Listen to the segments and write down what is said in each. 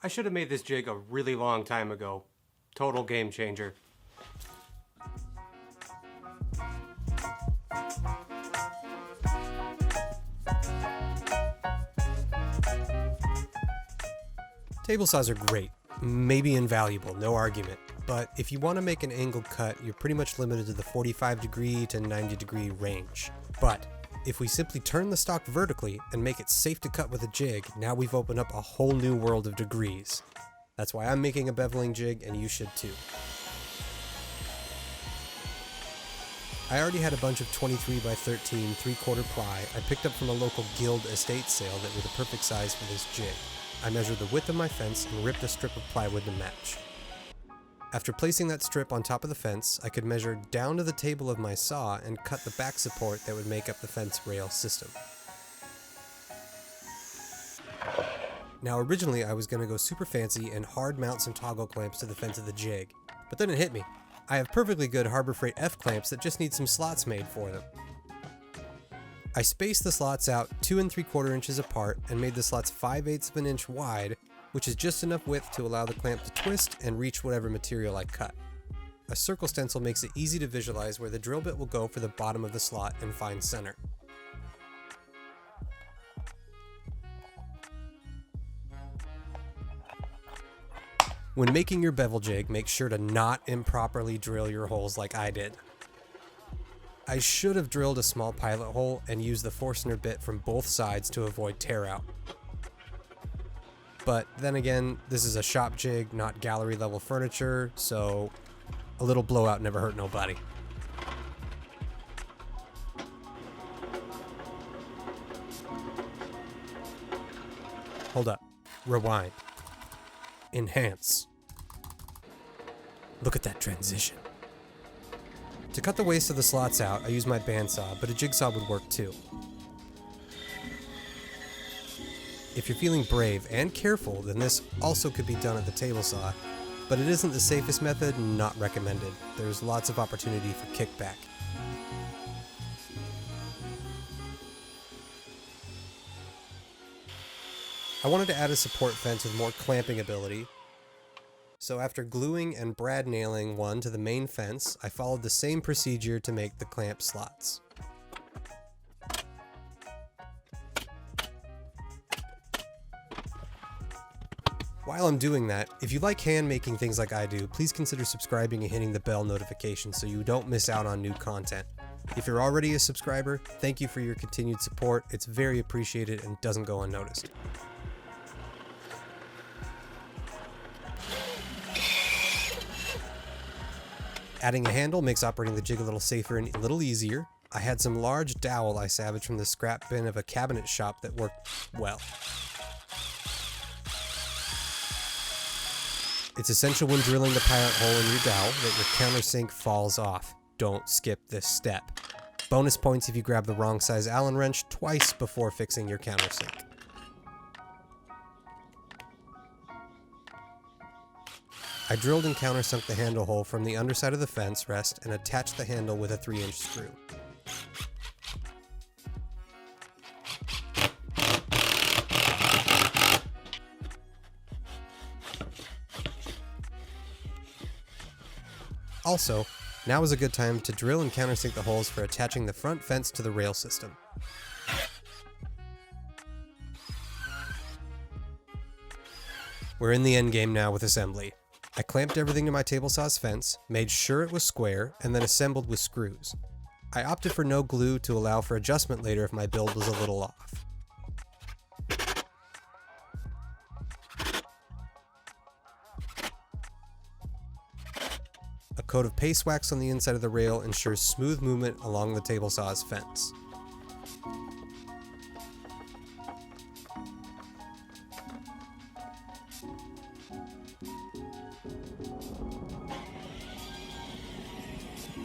I should have made this jig a really long time ago. Total game changer. Table saws are great, maybe invaluable, no argument, but if you want to make an angled cut, you're pretty much limited to the 45 degree to 90 degree range. But if we simply turn the stock vertically and make it safe to cut with a jig, now we've opened up a whole new world of degrees. That's why I'm making a beveling jig, and you should too. I already had a bunch of 23 by 13 3/4 ply I picked up from a local guild estate sale that were the perfect size for this jig. I measured the width of my fence and ripped a strip of plywood to match. After placing that strip on top of the fence, I could measure down to the table of my saw and cut the back support that would make up the fence rail system. Now originally I was going to go super fancy and hard mount some toggle clamps to the fence of the jig, but then it hit me. I have perfectly good Harbor Freight F clamps that just need some slots made for them. I spaced the slots out 2 3/4 inches apart and made the slots 5/8 of an inch wide, which is just enough width to allow the clamp to twist and reach whatever material I cut. A circle stencil makes it easy to visualize where the drill bit will go for the bottom of the slot and find center. When making your bevel jig, make sure to not improperly drill your holes like I did. I should have drilled a small pilot hole and used the Forstner bit from both sides to avoid tear out. But then again, this is a shop jig, not gallery level furniture, so a little blowout never hurt nobody. Hold up. Rewind. Enhance. Look at that transition. To cut the waist of the slots out, I use my bandsaw, but a jigsaw would work too. If you're feeling brave and careful, then this also could be done at the table saw, but it isn't the safest method and not recommended. There's lots of opportunity for kickback. I wanted to add a support fence with more clamping ability, so after gluing and brad nailing one to the main fence, I followed the same procedure to make the clamp slots. While I'm doing that, if you like hand making things like I do, please consider subscribing and hitting the bell notification so you don't miss out on new content. If you're already a subscriber, thank you for your continued support. It's very appreciated and doesn't go unnoticed. Adding a handle makes operating the jig a little safer and a little easier. I had some large dowel I salvaged from the scrap bin of a cabinet shop that worked well. It's essential when drilling the pilot hole in your dowel that your countersink falls off. Don't skip this step. Bonus points if you grab the wrong size Allen wrench twice before fixing your countersink. I drilled and countersunk the handle hole from the underside of the fence rest and attached the handle with a 3-inch screw. Also, now is a good time to drill and countersink the holes for attaching the front fence to the rail system. We're in the end game now with assembly. I clamped everything to my table saw's fence, made sure it was square, and then assembled with screws. I opted for no glue to allow for adjustment later if my build was a little off. A coat of paste wax on the inside of the rail ensures smooth movement along the table saw's fence.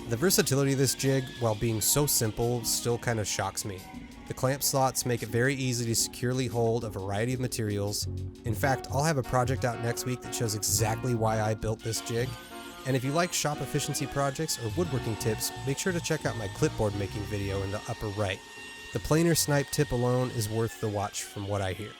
The versatility of this jig, while being so simple, still kind of shocks me. The clamp slots make it very easy to securely hold a variety of materials. In fact, I'll have a project out next week that shows exactly why I built this jig. And if you like shop efficiency projects or woodworking tips, make sure to check out my clipboard making video in the upper right. The planer snipe tip alone is worth the watch from what I hear.